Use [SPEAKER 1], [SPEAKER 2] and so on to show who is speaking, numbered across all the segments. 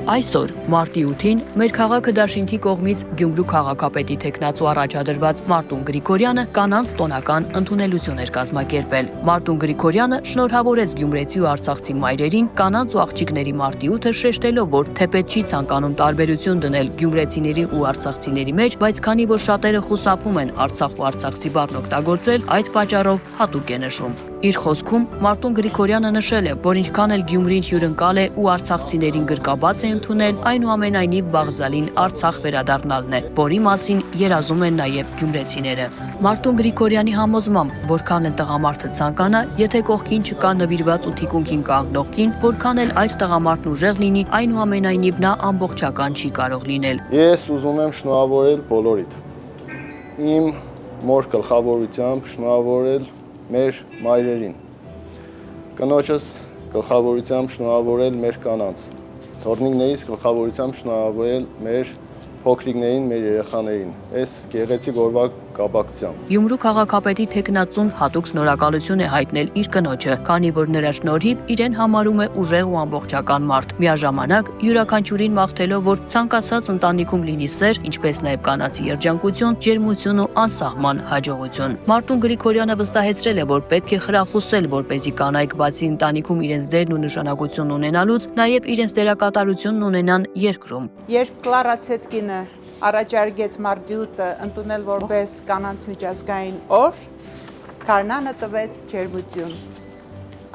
[SPEAKER 1] Այսօր մարտի 8-ին մեր քաղաքը դաշինքի կողմից Գյումրու քաղաքապետի թեկնածու առաջադրված Մարտուն Գրիգորյանը կանանց տոնական ընդունելություն էր կազմակերպել։ Մարտուն Գրիգորյանը շնորհավորեց գյումրեցի ու արցախցի մայրերին կանանց ու աղջիկների մարտի 8-ը շեշտելով, որ թեպետ չի ցանկանում տարբերություն դնել գյումրեցիների ու արցախցիների մեջ, բայց քանի որ շատերը խուսափում են Արցախ ու արցախցի բառն օգտագործել, այդ պատճառով հատուկ է նշում։ Իր խոսքում Մարտուն Գրիգորյանը նշել է, որ ինչքան էլ Գյումրին հյուրընկալ է ու արցախցիներին գրկաբաց է ընդունել, այնուամենայնիվ բաղձալին Արցախ վերադառնալն է, որի մասին երազում են նաև գյումրեցիները։ Մարտուն Գրիգորյանի համոզմամբ, որքան էլ տղամարդը ցանկանա, եթե կողքին չկա նվիրված ու թիկունքին կանգնող կին, որքան էլ այդ տղամարդն ուժեղ լինի, այնուամենայնիվ նա ամբողջական չի կարող լինել։
[SPEAKER 2] Ես ուզում եմ շնորհավորել բոլորիդ։ Իմ մոր գլխավորությամբ շնորհավորել մեր մայրերին, կնոջս գլխավորությամբ շնորհավորել մեր կանանց, թորնիկներից գլխավորությամբ շնորհավորել մեր փոքրիկներին, մեր երեխաներին, այս գեղեցիկ օրվա կապակցությամբ։
[SPEAKER 1] Գյումրու քաղաքապետի թեկնածուն հատուկ շնորհակալություն է հայտնել իր կնոջը, քանի որ նրա շնորհիվ իրեն համարում է ուժեղ ու ամբողջական մարդ, միաժամանակ յուրաքանչյուրին մաղթելով, որ ցանկացած ընտանիքում լինի սեր, ինչպես նաև կանացի երջանկություն, ջերմություն ու անսահման հաջողություն։ Մարտուն Գրիգորյանը վստահեցրել է, որ պետք է խրախուսել, որպեսզի կանայք բացի ընտանիքում իրենց դերն ու նշանակությունն ունենալուց, նաև իրենց դերակատարությունն ունենան երկրում։
[SPEAKER 3] Երբ Կլարացետ կինը առաջարկեց մարտի 8-ը ընդունել որպես կանանց միջազգային օր, Քարնանը տվեց ջերմություն,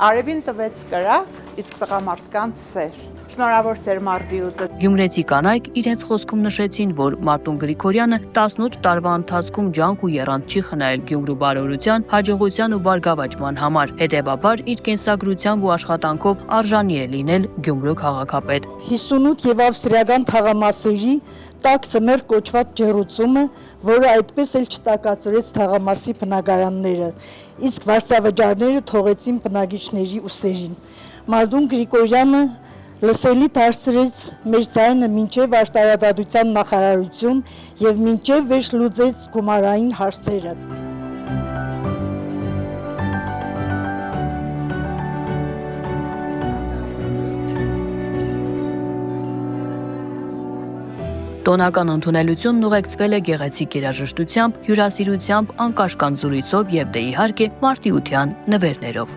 [SPEAKER 3] Արևին տվեց կրակ, իսկ տղամարդկանց սեր։ Շնորհավոր ձեր մարտի 8-ը։
[SPEAKER 1] Գյումրեցի կանայք իրենց խոսքում նշեցին, որ Մարտուն Գրիգորյանը 18 տարվա ընթացքում ջանք ու եռանդ չի խնայել Գյումրու բարօրության, հաջողության ու բարգավաճման համար, հետևաբար իր կենսագրությամբ ու աշխատանքով արժանի է լինել Գյումրու քաղաքապետ։
[SPEAKER 4] 58 եւ ավստրիական թաղամասերի տաք ծմեր կոչված ջեռուցումը, որը այդպես էլ չտակածրեց թաղամասի բնակարանները, իսկ վարձավճարները թողեցին բնակիչների ուսերին։ Մարտուն Գրիգորյանը լսելի դարձրեց մեր ձայնը մինչև արտարադատության նախարարություն եւ մինչև վերջլուծեց գումարային հարցերը։
[SPEAKER 1] Տոնական ընդունելությունն ուղեկցվել է գեղեցիկ երաժշտությամբ, հյուրասիրությամբ, անկաշկանդ զրույցով եւ դե իհարկե մարտի 8-յան նվերներով։